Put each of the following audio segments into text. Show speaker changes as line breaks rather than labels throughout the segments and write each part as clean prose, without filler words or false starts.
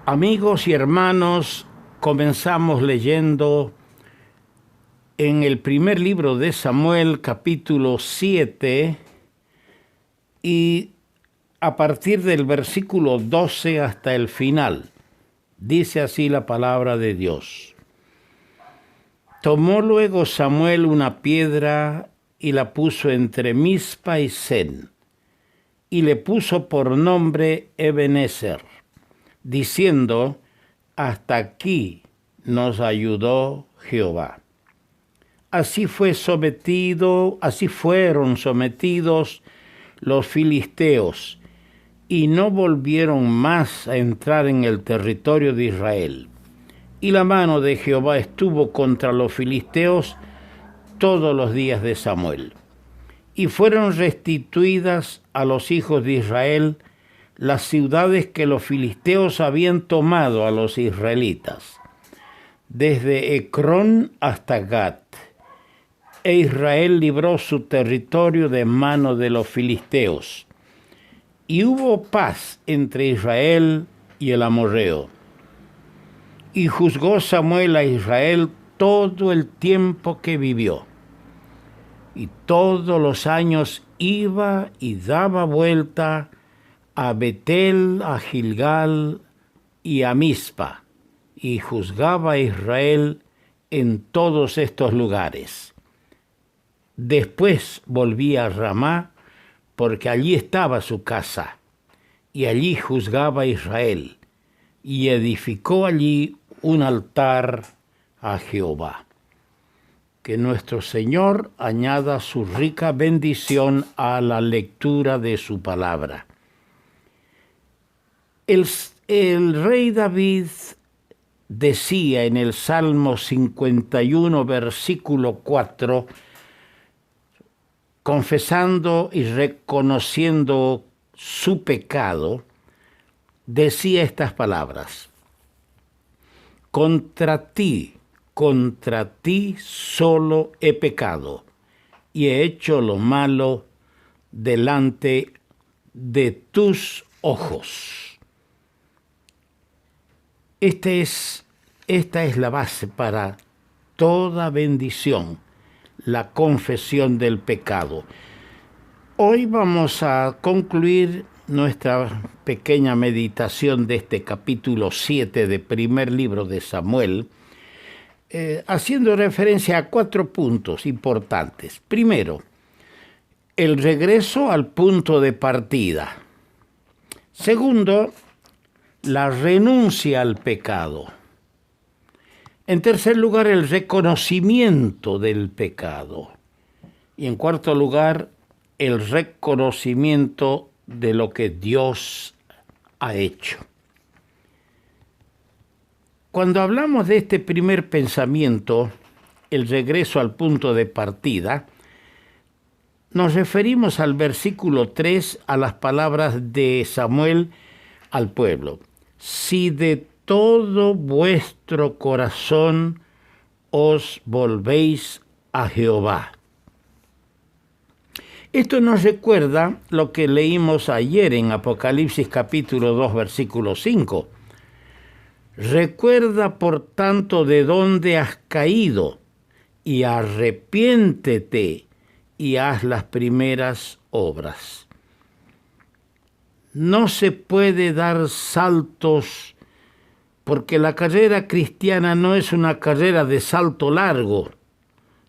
Amigos y hermanos, comenzamos leyendo en el primer libro de Samuel, capítulo 7, y a partir del versículo 12 hasta el final. Dice así la palabra de Dios. Tomó luego Samuel una piedra y la puso entre Mizpa y Sen, y le puso por nombre Ebenezer, diciendo: hasta aquí nos ayudó Jehová. Así fueron sometidos los filisteos, y no volvieron más a entrar en el territorio de Israel. Y la mano de Jehová estuvo contra los filisteos todos los días de Samuel. Y fueron restituidas a los hijos de Israel las ciudades que los filisteos habían tomado a los israelitas, desde Ecrón hasta Gat. E Israel libró su territorio de mano de los filisteos. Y hubo paz entre Israel y el amorreo. Y juzgó Samuel a Israel todo el tiempo que vivió. Y todos los años iba y daba vuelta a Betel, a Gilgal y a Mizpa, y juzgaba a Israel en todos estos lugares. Después volvía a Ramá, porque allí estaba su casa, y allí juzgaba a Israel, y edificó allí un altar a Jehová. Que nuestro Señor añada su rica bendición a la lectura de su palabra. El rey David decía en el Salmo 51, versículo 4, confesando y reconociendo su pecado, decía estas palabras: contra ti solo he pecado, y he hecho lo malo delante de tus ojos. Esta es la base para toda bendición, la confesión del pecado. Hoy vamos a concluir nuestra pequeña meditación de este capítulo 7 del primer libro de Samuel, haciendo referencia a 4 puntos importantes. Primero, el regreso al punto de partida. Segundo, la renuncia al pecado. En tercer lugar, el reconocimiento del pecado. Y en cuarto lugar, el reconocimiento de lo que Dios ha hecho. Cuando hablamos de este primer pensamiento, el regreso al punto de partida, nos referimos al versículo 3, a las palabras de Samuel al pueblo. Si de todo vuestro corazón os volvéis a Jehová. Esto nos recuerda lo que leímos ayer en Apocalipsis capítulo 2, versículo 5. Recuerda, por tanto, de dónde has caído, y arrepiéntete y haz las primeras obras. No se puede dar saltos, porque la carrera cristiana no es una carrera de salto largo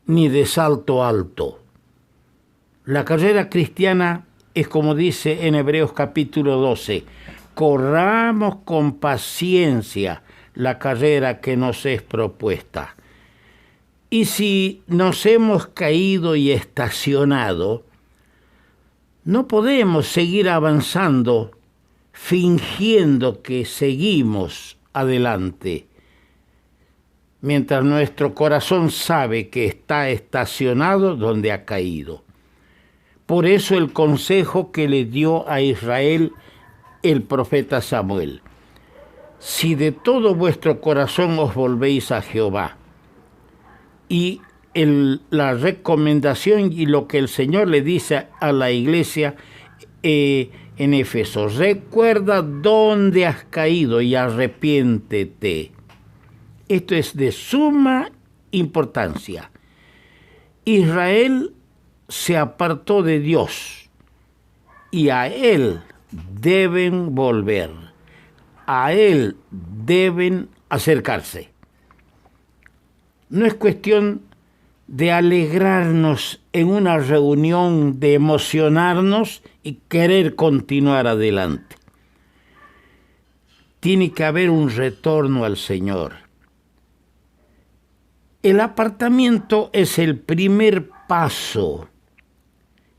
ni de salto alto. La carrera cristiana es como dice en Hebreos capítulo 12, corramos con paciencia la carrera que nos es propuesta. Y si nos hemos caído y estacionado, no podemos seguir avanzando fingiendo que seguimos adelante, mientras nuestro corazón sabe que está estacionado donde ha caído. Por eso el consejo que le dio a Israel el profeta Samuel: si de todo vuestro corazón os volvéis a Jehová. Y la recomendación y lo que el Señor le dice a la iglesia en en Éfeso: recuerda dónde has caído y arrepiéntete. Esto es de suma importancia. Israel se apartó de Dios y a Él deben volver. A Él deben acercarse. No es cuestión de alegrarnos en una reunión, de emocionarnos y querer continuar adelante. Tiene que haber un retorno al Señor. El apartamiento es el primer paso.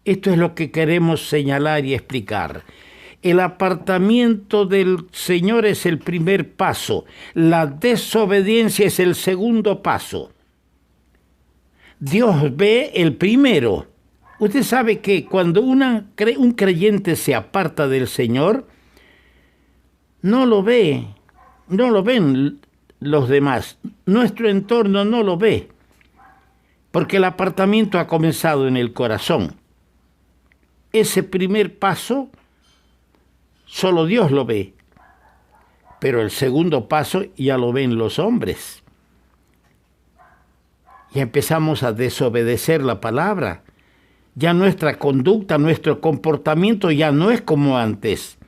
Esto es lo que queremos señalar y explicar. El apartamiento del Señor es el primer paso. La desobediencia es el segundo paso. Dios ve el primero. Usted sabe que cuando un creyente se aparta del Señor, no lo ve, no lo ven los demás. Nuestro entorno no lo ve, porque el apartamiento ha comenzado en el corazón. Ese primer paso solo Dios lo ve, pero el segundo paso ya lo ven los hombres. Ya empezamos a desobedecer la palabra. Ya nuestra conducta, nuestro comportamiento ya no es como antes.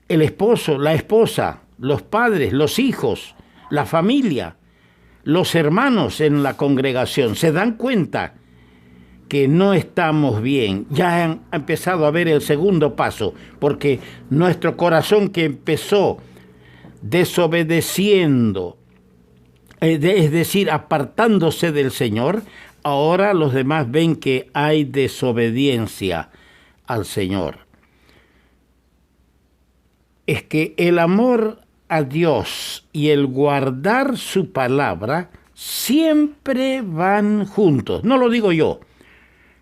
El esposo, la esposa, los padres, los hijos, la familia, los hermanos en la congregación se dan cuenta que no estamos bien. Ya han empezado a ver el segundo paso, porque nuestro corazón, que empezó desobedeciendo, es decir, apartándose del Señor, ahora los demás ven que hay desobediencia al Señor. Es que el amor a Dios y el guardar su palabra siempre van juntos. No lo digo yo,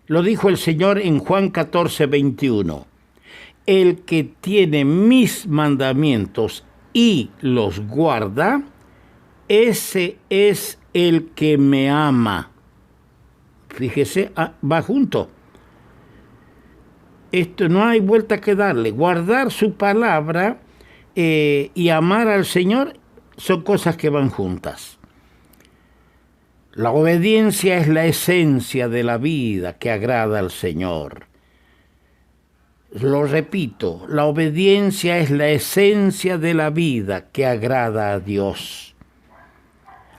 lo dijo el Señor en Juan 14:21. El que tiene mis mandamientos y los guarda, ese es el que me ama. Fíjese, va junto. Esto no hay vuelta que darle. Guardar su palabra y amar al Señor son cosas que van juntas. La obediencia es la esencia de la vida que agrada al Señor. Lo repito, la obediencia es la esencia de la vida que agrada a Dios.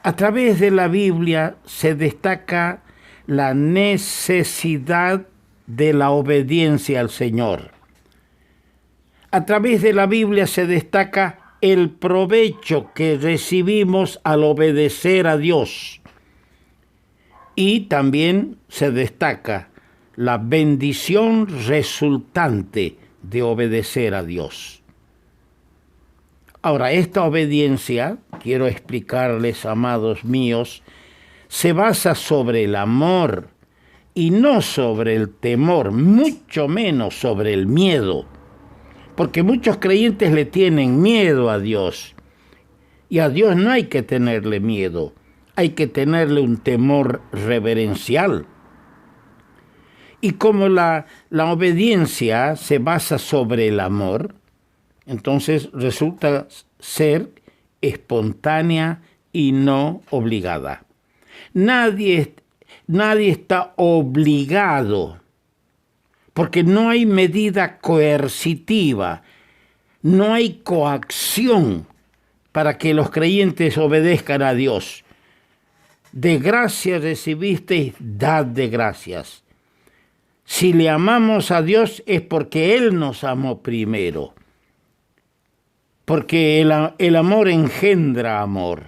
A través de la Biblia se destaca la necesidad de la obediencia al Señor. A través de la Biblia se destaca el provecho que recibimos al obedecer a Dios. Y también se destaca la bendición resultante de obedecer a Dios. Ahora, esta obediencia, quiero explicarles, amados míos, se basa sobre el amor y no sobre el temor, mucho menos sobre el miedo, porque muchos creyentes le tienen miedo a Dios, y a Dios no hay que tenerle miedo, hay que tenerle un temor reverencial. Y como la obediencia se basa sobre el amor, entonces resulta ser espontánea y no obligada. Nadie está obligado, porque no hay medida coercitiva, no hay coacción para que los creyentes obedezcan a Dios. De gracia recibisteis, dad de gracias. Si le amamos a Dios es porque Él nos amó primero, porque el amor engendra amor.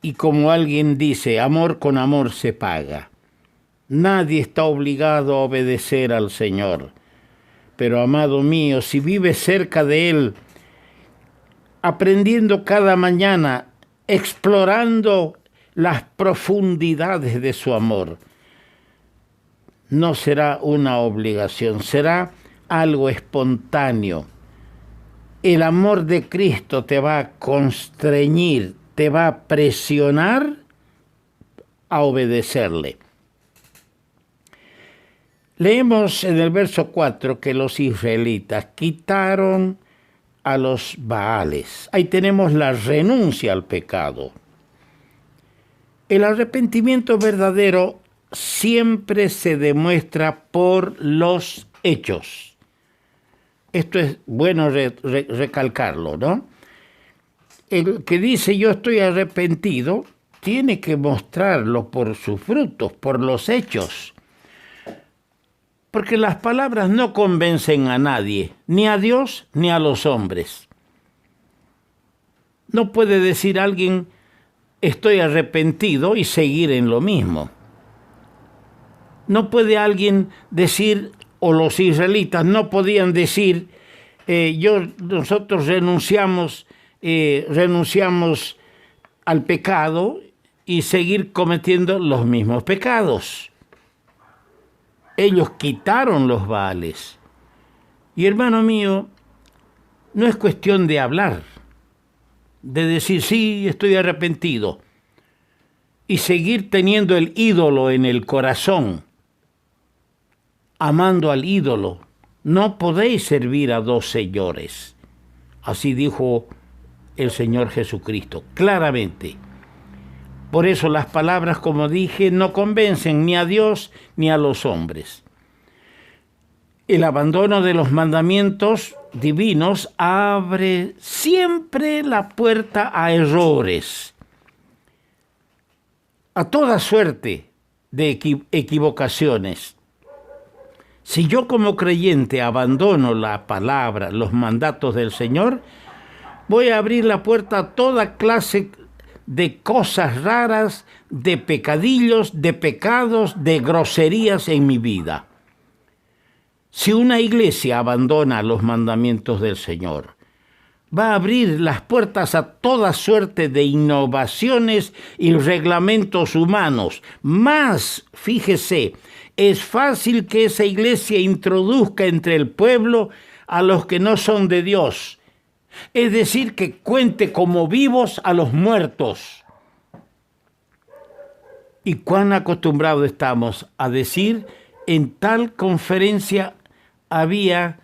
Y como alguien dice, amor con amor se paga. Nadie está obligado a obedecer al Señor. Pero, amado mío, si vives cerca de Él, aprendiendo cada mañana, explorando las profundidades de su amor, no será una obligación, será algo espontáneo. El amor de Cristo te va a constreñir, te va a presionar a obedecerle. Leemos en el verso 4 que los israelitas quitaron a los Baales. Ahí tenemos la renuncia al pecado. El arrepentimiento verdadero siempre se demuestra por los hechos. Esto es bueno recalcarlo, ¿no? El que dice yo estoy arrepentido tiene que mostrarlo por sus frutos, por los hechos. Porque las palabras no convencen a nadie, ni a Dios ni a los hombres. No puede decir alguien estoy arrepentido y seguir en lo mismo. No puede alguien decir, o los israelitas no podían decir, nosotros renunciamos al pecado y seguir cometiendo los mismos pecados. Ellos quitaron los Baales. Y hermano mío, no es cuestión de hablar, de decir, sí, estoy arrepentido, y seguir teniendo el ídolo en el corazón, amando al ídolo. No podéis servir a dos señores. Así dijo el Señor Jesucristo, claramente. Por eso las palabras, como dije, no convencen ni a Dios ni a los hombres. El abandono de los mandamientos divinos abre siempre la puerta a errores, a toda suerte de equivocaciones. Si yo como creyente abandono la palabra, los mandatos del Señor, voy a abrir la puerta a toda clase de cosas raras, de pecadillos, de pecados, de groserías en mi vida. Si una iglesia abandona los mandamientos del Señor, va a abrir las puertas a toda suerte de innovaciones y reglamentos humanos. Más, fíjese, es fácil que esa iglesia introduzca entre el pueblo a los que no son de Dios. Es decir, que cuente como vivos a los muertos. Y cuán acostumbrados estamos a decir, en tal conferencia había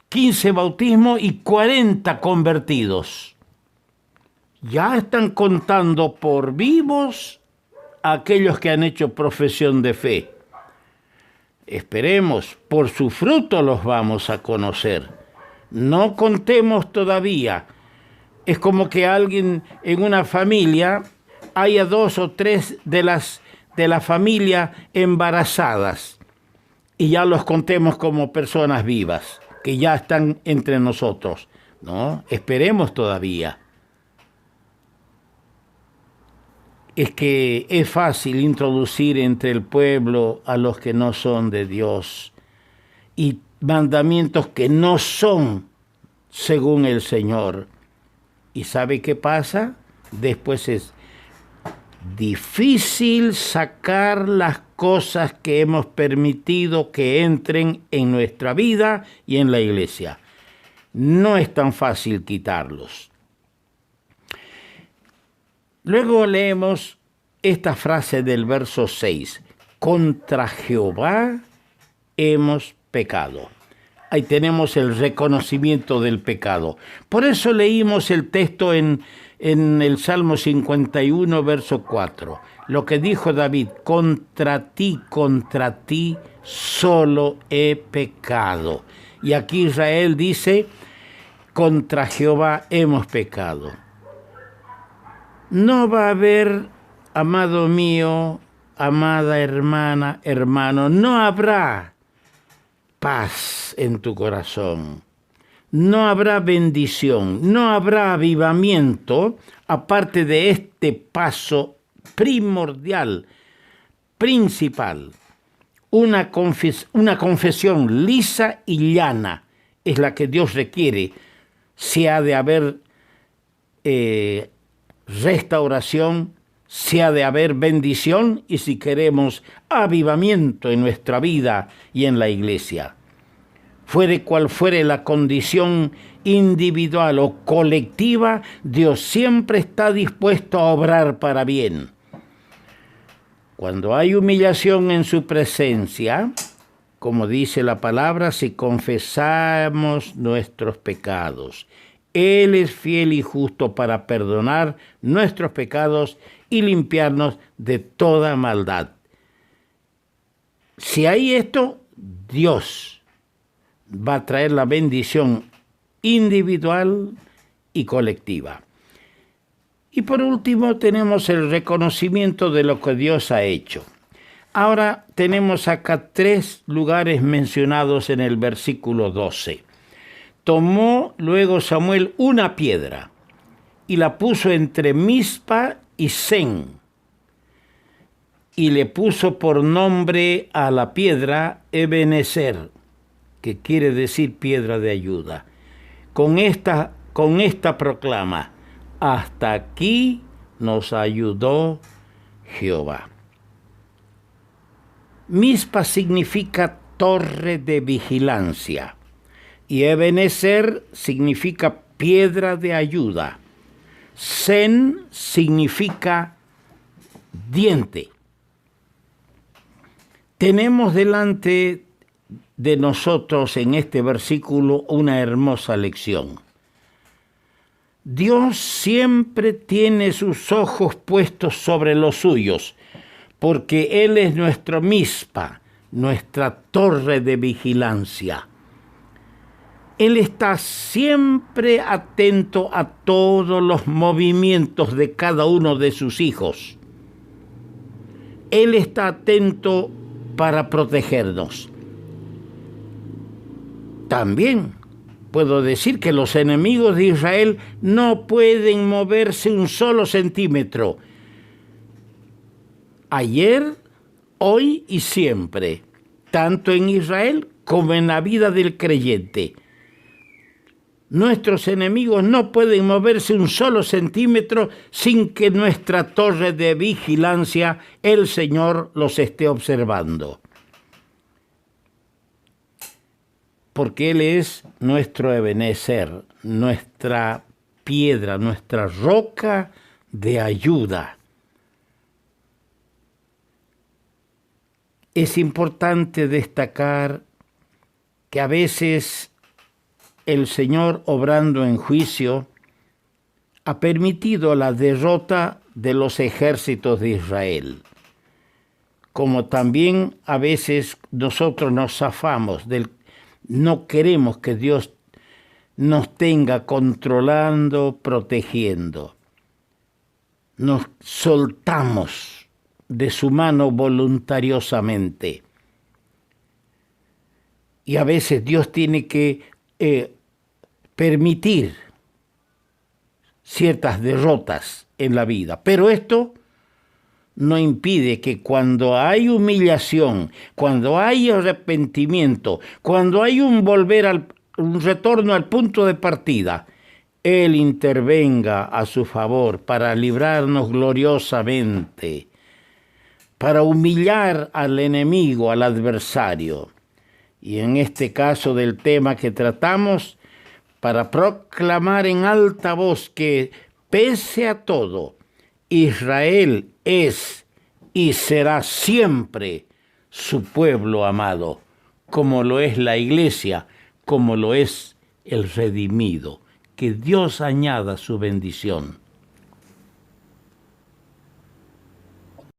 15 bautismos y 40 convertidos. Ya están contando por vivos a aquellos que han hecho profesión de fe. Esperemos, por su fruto los vamos a conocer. No contemos todavía. Es como que alguien en una familia haya 2 o 3 de la familia embarazadas y ya los contemos como personas vivas, que ya están entre nosotros. No, esperemos todavía. Es que es fácil introducir entre el pueblo a los que no son de Dios y mandamientos que no son según el Señor. ¿Y sabe qué pasa? Después es difícil sacar las cosas que hemos permitido que entren en nuestra vida y en la iglesia. No es tan fácil quitarlos. Luego leemos esta frase del verso 6. Contra Jehová hemos pecado. Ahí tenemos el reconocimiento del pecado. Por eso leímos el texto en el Salmo 51, verso 4. Lo que dijo David, contra ti solo he pecado. Y aquí Israel dice, contra Jehová hemos pecado. No va a haber, amado mío, amada hermana, hermano, no habrá paz en tu corazón, no habrá bendición, no habrá avivamiento, aparte de este paso primordial, principal. Una confesión lisa y llana es la que Dios requiere si ha de haber restauración, si ha de haber bendición y si queremos avivamiento en nuestra vida y en la iglesia. Fuere cual fuere la condición individual o colectiva, Dios siempre está dispuesto a obrar para bien. Cuando hay humillación en su presencia, como dice la palabra, si confesamos nuestros pecados. Él es fiel y justo para perdonar nuestros pecados y limpiarnos de toda maldad. Si hay esto, Dios va a traer la bendición individual y colectiva. Y por último tenemos el reconocimiento de lo que Dios ha hecho. Ahora tenemos acá 3 lugares mencionados en el versículo 12. Tomó luego Samuel una piedra y la puso entre Mizpa y Sen, y le puso por nombre a la piedra Ebenezer, que quiere decir piedra de ayuda. Con esta proclama: hasta aquí nos ayudó Jehová. Mizpa significa torre de vigilancia y Ebenezer significa piedra de ayuda. Sen significa diente. Tenemos delante de nosotros en este versículo una hermosa lección. Dios siempre tiene sus ojos puestos sobre los suyos, porque Él es nuestro Mizpa, nuestra torre de vigilancia. Él está siempre atento a todos los movimientos de cada uno de sus hijos. Él está atento para protegernos. También puedo decir que los enemigos de Israel no pueden moverse un solo centímetro. Ayer, hoy y siempre, tanto en Israel como en la vida del creyente. Nuestros enemigos no pueden moverse un solo centímetro sin que nuestra torre de vigilancia, el Señor, los esté observando. Porque Él es nuestro Ebenezer, nuestra piedra, nuestra roca de ayuda. Es importante destacar que a veces el Señor, obrando en juicio, ha permitido la derrota de los ejércitos de Israel. Como también a veces nosotros nos zafamos no queremos que Dios nos tenga controlando, protegiendo. Nos soltamos de su mano voluntariosamente. Y a veces Dios tiene que permitir ciertas derrotas en la vida. Pero esto no impide que cuando hay humillación, cuando hay arrepentimiento, cuando hay un retorno al punto de partida, Él intervenga a su favor para librarnos gloriosamente, para humillar al enemigo, al adversario. Y en este caso del tema que tratamos, para proclamar en alta voz que, pese a todo, Israel es y será siempre su pueblo amado, como lo es la iglesia, como lo es el redimido. Que Dios añada su bendición.